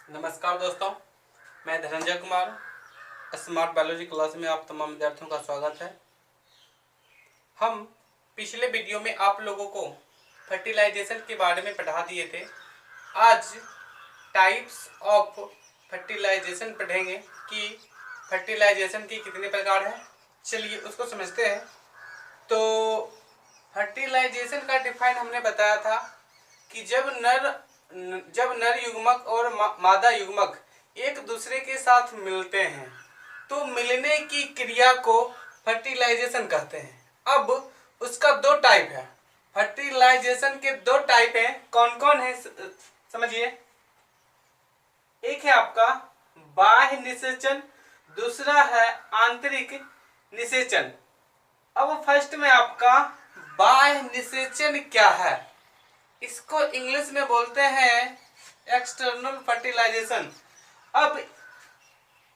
नमस्कार दोस्तों, मैं Dhananjay Kumar. Smart biology class में आप तमाम विद्यार्थियों का स्वागत है। हम पिछले वीडियो में आप लोगों को फर्टिलाइजेशन के बारे में पढ़ा दिए थे। आज टाइप्स ऑफ फर्टिलाइजेशन पढ़ेंगे कि फर्टिलाइजेशन के कितने प्रकार हैं। चलिए उसको समझते हैं। तो फर्टिलाइजेशन का डिफाइन हमने बताया था कि जब नर युग्मक और मादा युग्मक एक दूसरे के साथ मिलते हैं तो मिलने की क्रिया को फर्टिलाइजेशन कहते हैं। अब उसका दो टाइप है। फर्टिलाइजेशन के दो टाइप हैं। कौन कौन है समझिए। एक है आपका बाह्य निषेचन, दूसरा है आंतरिक निषेचन। अब फर्स्ट में आपका बाह्य निषेचन क्या है, इसको इंग्लिश में बोलते हैं एक्सटर्नल फर्टिलाइजेशन। अब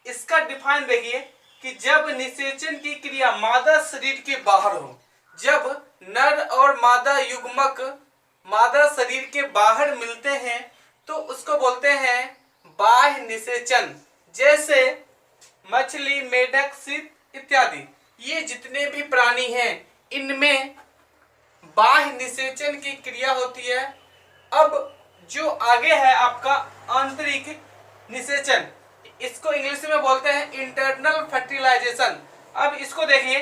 इसका डिफाइन देखिए कि जब निषेचन की क्रिया मादा शरीर के बाहर हो, जब नर और मादा युग्मक मादा शरीर के बाहर मिलते हैं तो उसको बोलते हैं बाह्य निषेचन। जैसे मछली, मेढक, सीप इत्यादि, ये जितने भी प्राणी हैं इनमें बाह्य निषेचन की क्रिया होती है। अब जो आगे है आपका आंतरिक निषेचन, इसको इंग्लिश में बोलते हैं इंटरनल फर्टिलाइजेशन। अब इसको देखिए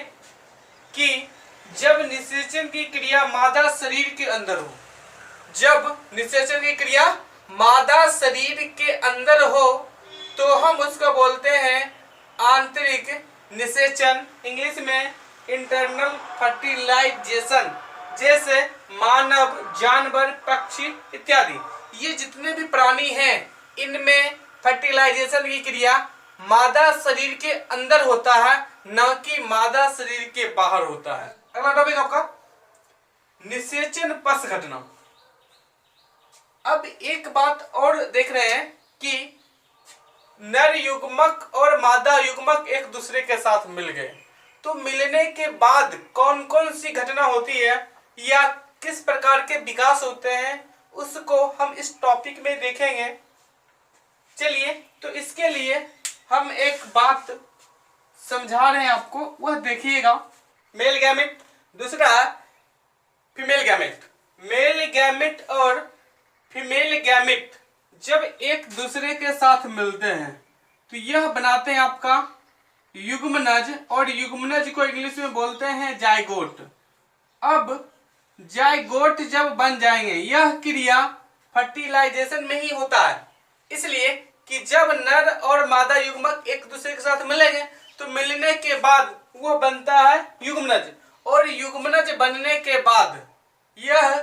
कि जब निषेचन की क्रिया मादा शरीर के अंदर हो, जब निषेचन की क्रिया मादा शरीर के अंदर हो तो हम उसको बोलते हैं आंतरिक निषेचन, इंग्लिश में इंटरनल फर्टिलाइजेशन। जैसे मानव, जानवर, पक्षी इत्यादि, ये जितने भी प्राणी हैं इनमें फर्टिलाइजेशन की क्रिया मादा शरीर के अंदर होता है, न कि मादा शरीर के बाहर होता है। अगला टॉपिक आपका निषेचन पश घटना। अब एक बात और देख रहे हैं कि नर युग्मक और मादा युग्मक एक दूसरे के साथ मिल गए तो मिलने के बाद कौन कौन सी घटना होती है या किस प्रकार के विकास होते हैं उसको हम इस टॉपिक में देखेंगे। चलिए तो इसके लिए हम एक बात समझा रहे हैं आपको, वह देखिएगा। मेल गैमेट, दूसरा फीमेल गैमेट। मेल गैमेट और फीमेल गैमेट जब एक दूसरे के साथ मिलते हैं तो यह बनाते हैं आपका युग्मनज, और युग्मनज को इंग्लिश में बोलते हैं जाइगोट। अब जाइगोट जब बन जाएंगे, यह क्रिया फर्टिलाइजेशन में ही होता है, इसलिए कि जब नर और मादा युग्मक एक दूसरे के साथ मिलेंगे तो मिलने के बाद वो बनता है युग्मनज, और युग्मनज बनने के बाद यह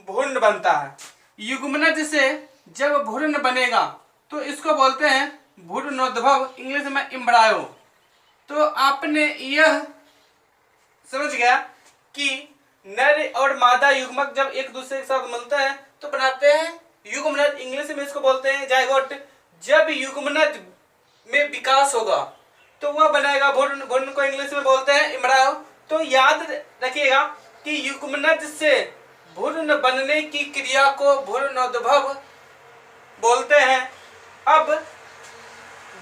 भ्रूण बनता है। युग्मनज से जब भ्रूण बनेगा तो इसको बोलते हैं भ्रूणोद्भव, इंग्लिश में एम्ब्रायो। तो आपने यह समझ गया कि नर और मादा युग्मक जब एक दूसरे के साथ मिलते हैं तो बनाते हैं युग्मनज, इंग्लिश में इसको बोलते हैं जाइगोट। जब युग्मनज में विकास होगा तो वह बनेगा भ्रूण, भ्रूण को इंग्लिश में बोलते हैं एम्ब्रायो। तो याद रखिएगा कि युग्मनज से भ्रूण बनने की क्रिया को भ्रूणोद्भव बोलते हैं। अब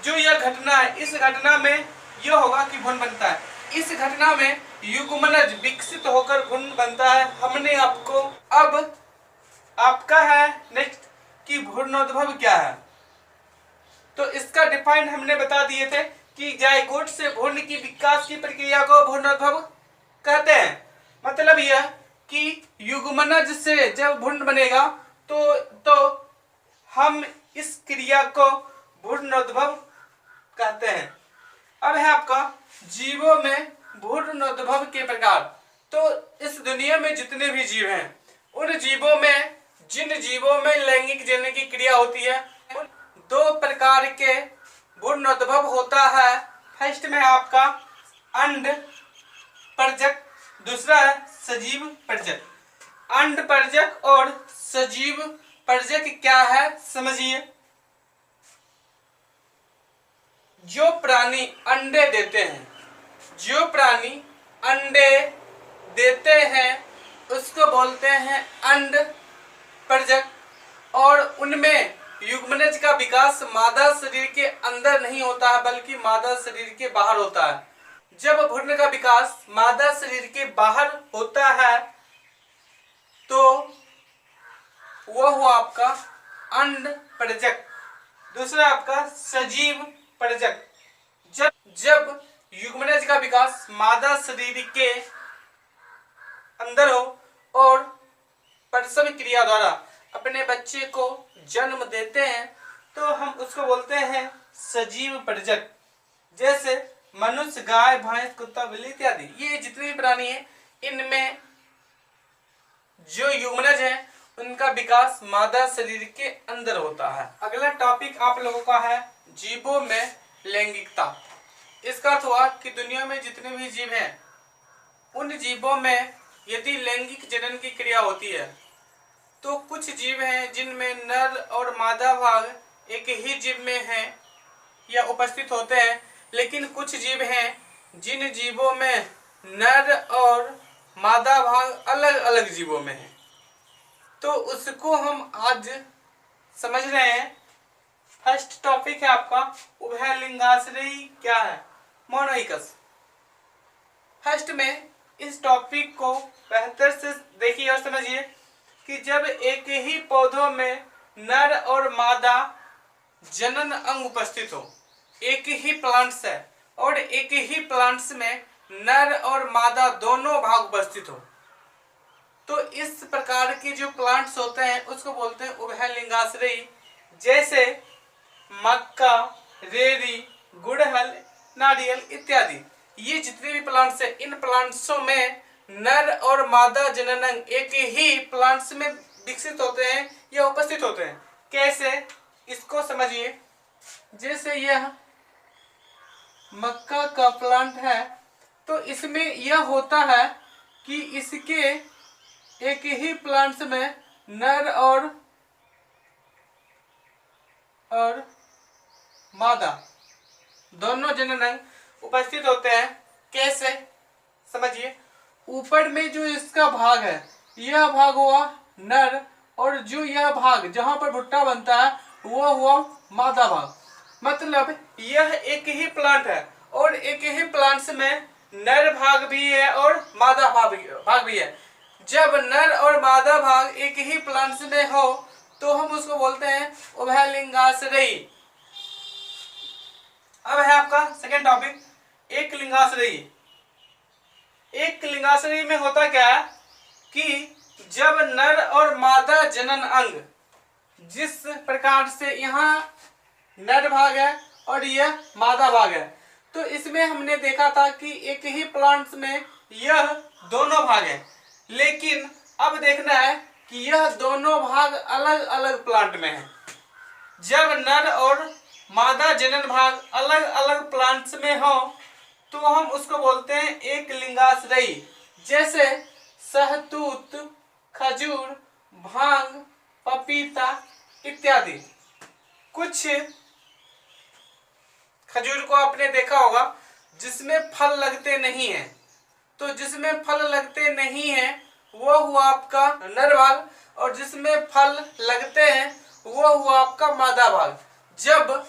जो यह घटना है, इस घटना में यह होगा कि भ्रूण बनता है, इस घटना में युग्मनज विकसित होकर भ्रूण बनता है। हमने आपको अब आपका है नेक्स्ट कि भ्रूणोद्भव क्या है। तो इसका डिफाइन हमने बता दिए थे कि जाइगोट से भ्रूण की विकास की प्रक्रिया को भ्रूणोद्भव कहते हैं। मतलब यह कि युग्मनज से जब भ्रूण बनेगा तो हम इस क्रिया को भ्रूणोद्भव कहते हैं। अब है आपका जीवों में भ्रूणोद्भव के प्रकार। तो इस दुनिया में जितने भी जीव हैं उन जीवों में, जिन जीवों में लैंगिक जनन की क्रिया होती है, दो प्रकार के भ्रूणोद्भव होता है। फर्स्ट में आपका अंड परजक, दूसरा है सजीव परजक। अंड परजक और सजीव परजक क्या है समझिए। जो प्राणी अंडे देते हैं, जो प्राणी अंडे देते हैं उसको बोलते हैं अंड परजक, और उनमें युग्मनज का विकास मादा शरीर के अंदर नहीं होता है बल्कि मादा शरीर के बाहर होता है। जब भ्रूण का विकास मादा शरीर के बाहर होता है तो वह हुआ आपका अंड प्रजक, दूसरा आपका सजीव प्रजक। जब युग्मनज का विकास मादा शरीर के अंदर हो और प्रसव क्रिया द्वारा अपने बच्चे को जन्म देते हैं तो हम उसको बोलते हैं सजीव प्रजक। जैसे मनुष्य, गाय, भैंस, कुत्ता, बिल्ली इत्यादि, ये जितने भी प्राणी हैं इनमें जो युग्मनज है उनका विकास मादा शरीर के अंदर होता है। अगला टॉपिक आप लोगों का है जीवों में लैंगिकता। इसका अर्थ हुआ कि दुनिया में जितने भी जीव हैं उन जीवों में यदि लैंगिक जनन की क्रिया होती है तो कुछ जीव हैं जिनमें नर और मादा भाग एक ही जीव में हैं या उपस्थित होते हैं, लेकिन कुछ जीव हैं जिन जीवों में नर और मादा भाग अलग अलग जीवों में हैं। तो उसको हम आज समझ रहे हैं। फर्स्ट टॉपिक है आपका उभयलिंगाश्रयी क्या है, मोनोइकस। फर्स्ट में इस टॉपिक को बेहतर से देखिए और समझिए कि जब एक ही पौधों में नर और मादा जनन अंग उपस्थित हो, एक ही प्लांट्स है और एक ही प्लांट्स में नर और मादा दोनों भाग उपस्थित हो, तो इस प्रकार के जो प्लांट्स होते हैं उसको बोलते हैं उभयलिंगाश्रयी। जैसे मक्का, रेरी, गुड़हल, नारियल इत्यादि, ये जितने भी प्लांट्स हैं इन प्लांट्सों में नर और मादा जननांग एक ही प्लांट्स में विकसित होते हैं या उपस्थित होते हैं। कैसे, इसको समझिए। जैसे यह मक्का का प्लांट है तो इसमें यह होता है कि इसके एक ही प्लांट्स में नर और मादा दोनों जननांग उपस्थित होते हैं। कैसे, समझिए। ऊपर में जो इसका भाग है यह भाग हुआ नर और जो यह भाग जहां पर भुट्टा बनता है वो हुआ मादा भाग। मतलब यह एक ही प्लांट है और एक ही प्लांट्स में नर भाग भी है और मादा भाग भी है। जब नर और मादा भाग एक ही प्लांट्स में हो तो हम उसको बोलते हैं उभयलिंगाश्रयी। अब है आपका सेकेंड टॉपिक एक लिंगाश्रयी। एक लिंगाश्रयी में होता क्या है कि जब नर और मादा जनन अंग, जिस प्रकार से यहाँ नर भाग है और यह मादा भाग है, तो इसमें हमने देखा था कि एक ही प्लांट्स में यह दोनों भाग है, लेकिन अब देखना है कि यह दोनों भाग अलग अलग प्लांट में है। जब नर और मादा जनन भाग अलग अलग प्लांट्स में हो तो हम उसको बोलते हैं एक लिंगाश्रयी। जैसे सहतूत, खजूर, भांग, पपीता इत्यादि। कुछ खजूर को आपने देखा होगा जिसमें फल लगते नहीं हैं, तो जिसमें फल लगते नहीं हैं वो हुआ आपका नर भाग और जिसमें फल लगते हैं वो हुआ आपका मादा भाग। जब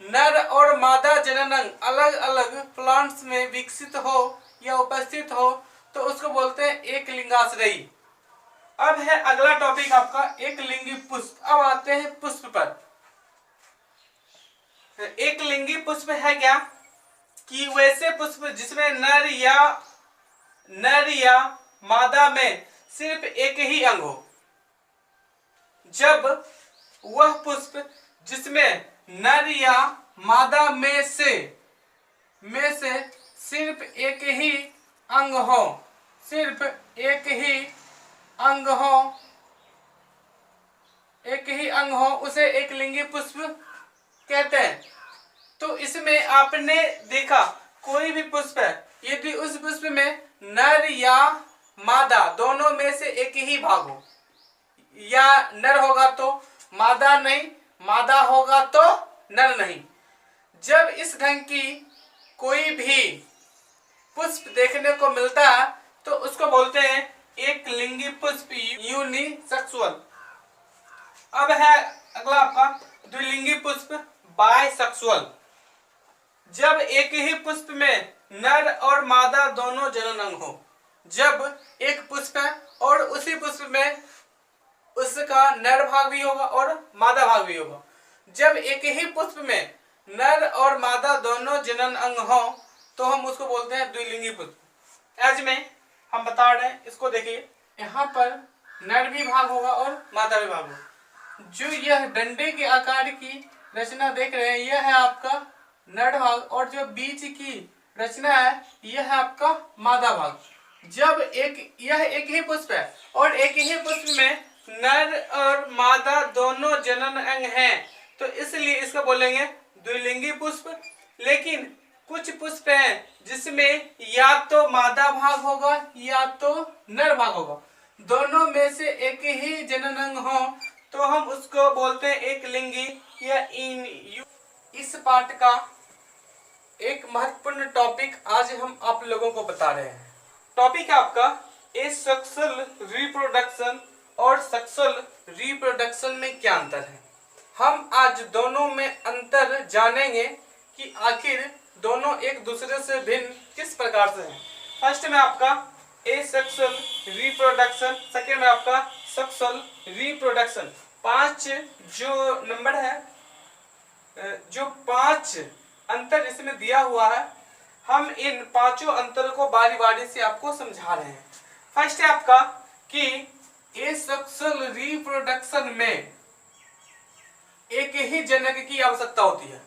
नर और मादा जननांग अलग अलग प्लांट्स में विकसित हो या उपस्थित हो तो उसको बोलते हैं एक लिंगाश्रयी। अब है अगला टॉपिक आपका एक लिंगी पुष्प। अब आते हैं पुष्प पर। एक लिंगी पुष्प है क्या कि वैसे पुष्प जिसमें नर या मादा में सिर्फ एक ही अंग हो। जब वह पुष्प जिसमें नर या मादा में से सिर्फ एक ही अंग हो, सिर्फ एक ही अंग हो, उसे एक लिंगी पुष्प कहते हैं। तो इसमें आपने देखा कोई भी पुष्प है, यदि उस पुष्प में नर या मादा दोनों में से एक ही भाग हो, या नर होगा तो मादा नहीं, मादा होगा तो नर नहीं, जब इस ढंग की कोई भी पुष्प देखने को मिलता है तो उसको बोलते हैं एक लिंगी पुष्प, यूनिसेक्सुअल। अब है अगला आपका द्विलिंगी पुष्प बायसेक्सुअल, जब एक ही पुष्प में नर और मादा दोनों जनन अंग हो। जब एक पुष्प है और उसी पुष्प में उसका नर भाग भी होगा और मादा भाग भी होगा। जब एक ही पुष्प में नर और मादा दोनों जनन अंग हो तो हम उसको बोलते हैं द्विलिंगी पुष्प। एज में हम बता रहे हैं, इसको देखिए, यहाँ पर नर भी भाग होगा और मादा भी भाग होगा। जो यह डंडे के आकार की रचना देख रहे हैं, यह है आपका नर भाग, और जो बीच की रचना है यह है आपका मादा भाग। जब यह एक ही पुष्प है और एक ही पुष्प में नर और मादा दोनों जनन अंग हैं, तो इसलिए इसको बोलेंगे द्विलिंगी पुष्प। लेकिन कुछ पुष्प हैं जिसमें या तो मादा भाग होगा या तो नर भाग होगा, दोनों में से एक ही जनन अंग हो तो हम उसको बोलते हैं एक लिंगी या इस पाठ का एक महत्वपूर्ण टॉपिक आज हम आप लोगों को बता रहे हैं। टॉपिक है आपका एसेक्सुअल रिप्रोडक्शन और सेक्सुअल रिप्रोडक्शन में क्या अंतर है। हम आज दोनों में अंतर जानेंगे कि आखिर दोनों एक दूसरे से भिन्न किस प्रकार से हैं। फर्स्ट में आपका एसेक्सुअल रिप्रोडक्शन, सेकेंड में आपका सेक्सुअल रिप्रोडक्शन। 5 जो नंबर है, जो 5 अंतर इसमें दिया हुआ है, हम इन 5 अंतर को बारी बारी से आपको समझा रहे हैं। फर्स्ट है आपका कि एसेक्सुअल रिप्रोडक्शन में एक ही जनक की आवश्यकता होती है।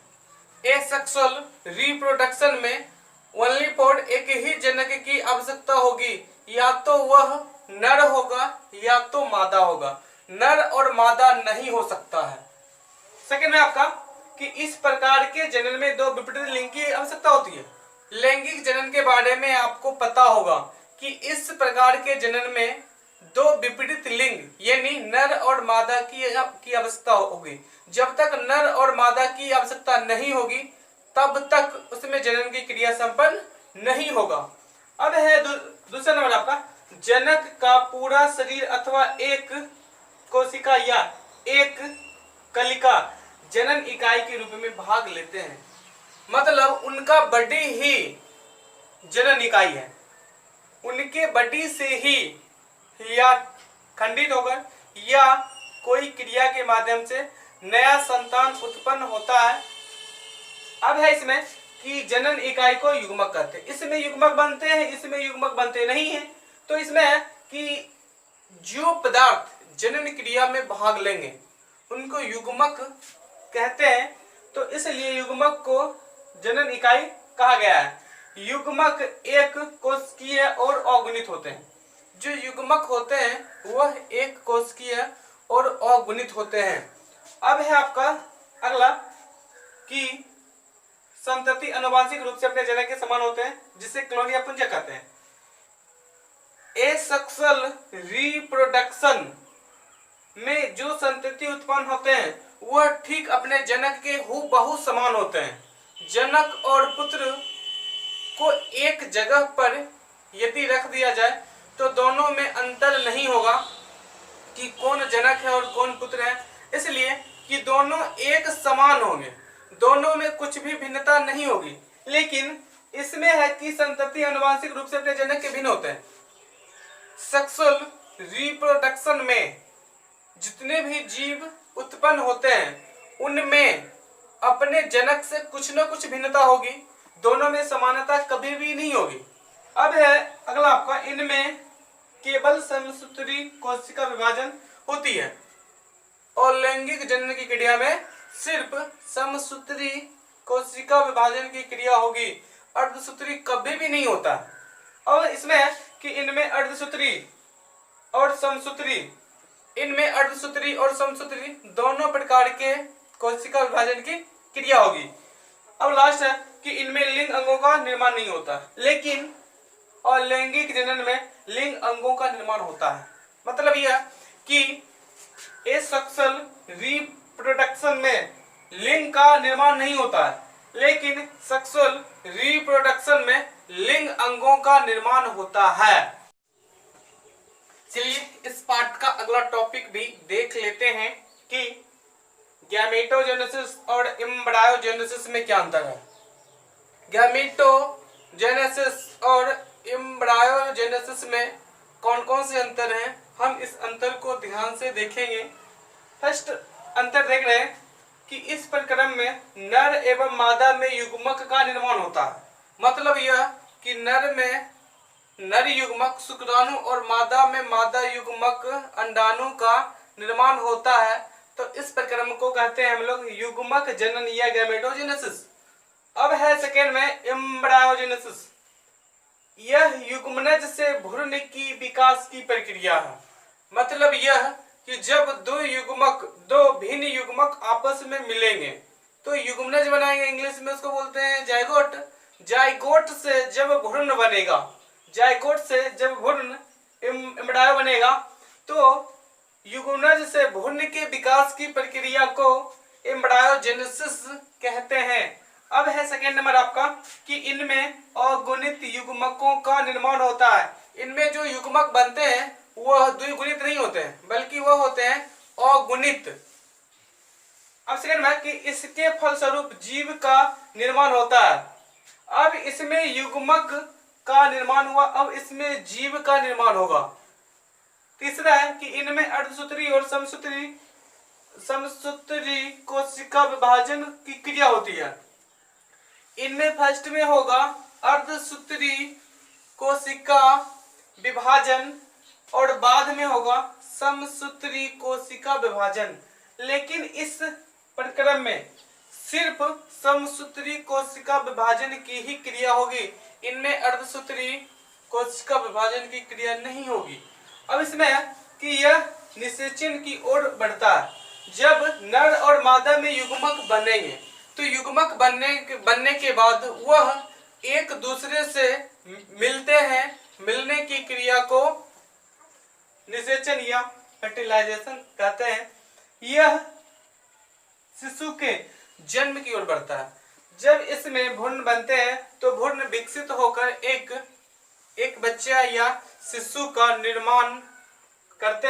एसेक्सुअल रिप्रोडक्शन में ओनली फॉर एक ही जनक की आवश्यकता होगी, या तो वह नर होगा या तो मादा होगा, नर और मादा नहीं हो सकता है। सेकेंड में आपका कि इस प्रकार के जनन में 2 विपरीत लिंग की आवश्यकता होती है। लैंगिक जनन के बारे में आपको पता होगा कि इस प्रकार के जनन में 2 विपरीत लिंग यानी नर और मादा की आवश्यकता होगी। जब तक नर और मादा की आवश्यकता नहीं होगी तब तक उसमें जनन की क्रिया संपन्न नहीं होगा। अब है दूसरा नंबर आपका, जनक का पूरा शरीर अथवा एक कोशिका या एक कलिका जनन इकाई के रूप में भाग लेते हैं। मतलब उनका बॉडी ही जनन इकाई है, उनके बॉडी से ही या खंडित होकर या कोई क्रिया के माध्यम से नया संतान उत्पन्न होता है। अब है इसमें कि जनन इकाई को युग्मक कहते हैं। इसमें युग्मक बनते हैं, इसमें युग्मक बनते नहीं हैं। तो इसमें है कि जो पदार्थ जनन क्रिया में भाग लेंगे उनको युग्मक कहते हैं। तो इसलिए युग्मक को जनन इकाई कहा गया है। युग्मक एक कोशिकीय और अगुणित होते हैं। जो युग्मक होते हैं वह एक कोशिकीय और अगुणित होते हैं। अब है आपका अगला कि संतति आनुवंशिक रूप से अपने जनक के समान होते हैं, जिसे क्लोन या पुंजक कहते हैं। एसेक्सुअल रिप्रोडक्शन में जो संतति उत्पन्न होते हैं वह ठीक अपने जनक के हूबहू समान होते हैं। जनक और पुत्र को एक जगह पर यदि रख दिया जाए तो दोनों में अंतर नहीं होगा कि कौन जनक है और कौन पुत्र है, इसलिए कि दोनों एक समान होंगे, दोनों में कुछ भी भिन्नता नहीं होगी। लेकिन इसमें है कि संतति आनुवंशिक रूप से अपने जनक के भिन्न होते हैं। सेक्सुअल रिप्रोडक्शन में जितने भी जीव उत्पन्न होते हैं उनमें अपने जनक से कुछ न कुछ भिन्नता होगी, दोनों में समानता कभी भी नहीं होगी। अब है अगला आपका, इनमें केवल समसूत्री कोशिका विभाजन होती है और लैंगिक जनन की क्रिया में सिर्फ समसूत्री कोशिका विभाजन की क्रिया होगी, अर्धसूत्री कभी भी नहीं होता। और इसमें है कि इनमें अर्धसूत्री और समसूत्री दोनों प्रकार के कोशिका विभाजन की क्रिया होगी। अब लास्ट है कि इनमें लिंग अंगों का निर्माण नहीं होता, लेकिन और लैंगिक जनन में लिंग अंगों का निर्माण होता है। मतलब यह कि एसेक्सुअल रिप्रोडक्शन में लिंग का निर्माण नहीं होता है, लेकिन सेक्सुअल रिप्रोडक्शन में लिंग अंगों का निर्माण होता है। चलिए इस पार्ट का अगला टॉपिक भी देख लेते हैं कि गैमेटोजेनेसिस और एम्ब्रायोजेनेसिस में क्या अंतर है? गैमेटोजेनेसिस और एम्ब्रायोजेनेसिस में कौन कौन से अंतर हैं, हम इस अंतर को ध्यान से देखेंगे। फर्स्ट अंतर देख रहे हैं कि इस प्रक्रम में नर एवं मादा में युग्मक का निर्माण होता है। मतलब यह कि नर में नर युग्मक शुक्राणु और मादा में मादा युग्मक अंडाणु का निर्माण होता है। तो इस प्रक्रम को कहते हैं हम लोग युग्मक जनन या गैमेटोजेनेसिस। अब है सेकेंड में एम्ब्रायोजेनेसिस। यह युग्मनज से भ्रूण की विकास की प्रक्रिया है। मतलब यह कि जब दो भिन्न युग्मक आपस में मिलेंगे तो युग्मनज बनाएंगे, इंग्लिश में उसको बोलते हैं जाइगोट। जाइगोट से जब भ्रूण बनेगा, जाइगोट से जब भ्रूण एम्ब्रायो बनेगा तो युग्मनज से भ्रूण के विकास की प्रक्रिया को एम्ब्रायोजेनेसिस कहते हैं। अब है सेकेंड नंबर आपका कि इनमें अगुणित युग्मकों का निर्माण होता है। इनमें जो युग्मक बनते हैं वह द्विगुणित नहीं होते हैं, बल्कि वह होते हैं अगुणित। अब सेकेंड में कि इसके फलस्वरूप जीव का निर्माण होता है। अब इसमें युग्मक का निर्माण हुआ, अब इसमें जीव का निर्माण होगा। तीसरा है कि इनमें अर्धसूत्री और समसूत्री कोशिका विभाजन की क्रिया होती है। इनमें फर्स्ट में होगा अर्धसूत्री कोशिका विभाजन और बाद में होगा समसूत्री कोशिका विभाजन। लेकिन इस प्रक्रम में सिर्फ समसूत्री कोशिका विभाजन की ही क्रिया होगी, इनमें अर्धसूत्री कोशिका विभाजन की क्रिया नहीं होगी। अब इसमें कि यह निषेचन की ओर बढ़ता है। जब नर और मादा में युग्मक बनेंगे तो युग्मक बनने के बाद वह एक दूसरे से मिलते हैं। मिलने की क्रिया को निषेचन या फर्टिलाइजेशन कहते हैं। यह शिशु के जन्म की ओर बढ़ता है। जब इसमें भ्रूण बनते हैं तो भ्रूण विकसित होकर एक बच्चा या शिशु का निर्माण करते हैं।